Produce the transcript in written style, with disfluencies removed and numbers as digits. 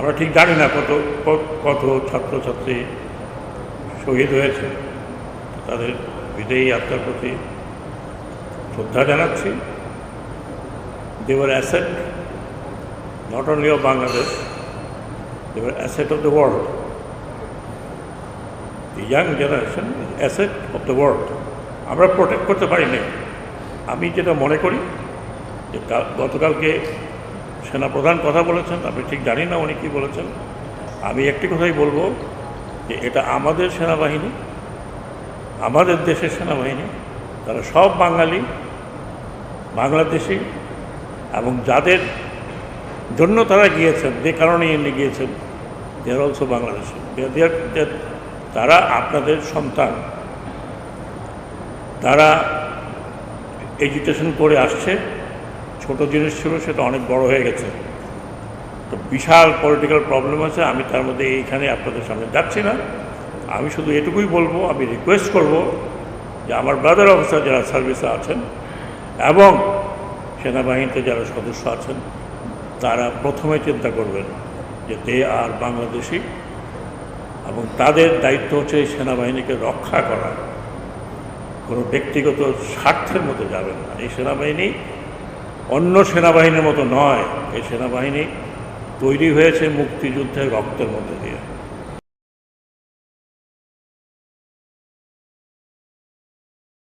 আমরা ঠিক জানি না কত কত ছাত্রছাত্রী শহীদ হয়েছে। তাদের বিদেয়ী আত্মার প্রতি শ্রদ্ধা জানাচ্ছি। They were asset not only of Bangladesh, they were asset of the world. The young generation is asset of the world. আমরা প্রোটেক্ট করতে পারি না। আমি যেটা মনে করি যে গতকালকে সেনাপ্রধান কথা বলেছেন, আমি ঠিক জানি না উনি কী বলেছেন। আমি একটি কথাই বলবো যে এটা আমাদের সেনাবাহিনী, আমাদের দেশের সেনাবাহিনী, তারা সব বাঙালি, বাংলাদেশি, এবং যাদের জন্য তারা গিয়েছেন, যে কারণে এনে গিয়েছেন, দে আর অলসো বাংলাদেশি। তারা আপনাদের সন্তান, তারা এডুকেশন করে আসছে। ছোট জিনিস ছিল, সেটা অনেক বড় হয়ে গেছে। তো বিশাল পলিটিক্যাল প্রবলেম আছে। আমি তার মধ্যে এইখানে আপনাদের সামনে যাচ্ছি না। আমি শুধু এটুকুই বলবো, আমি রিকোয়েস্ট করব যে আমার ব্রাদার অফিসার যারা সার্ভিসে আছেন এবং সেনাবাহিনীতে যারা সদস্য আছেন, তারা প্রথমে চিন্তা করবেন যে দে আর বাংলাদেশি, এবং তাদের দায়িত্ব হচ্ছে এই সেনাবাহিনীকে রক্ষা করা, কোনো ব্যক্তিগত স্বার্থের মতো যাবেন না। এই সেনাবাহিনী অন্য সেনাবাহিনীর মতো নয়। এই সেনাবাহিনী তৈরি হয়েছে মুক্তিযুদ্ধের রক্তের মধ্যে দিয়ে।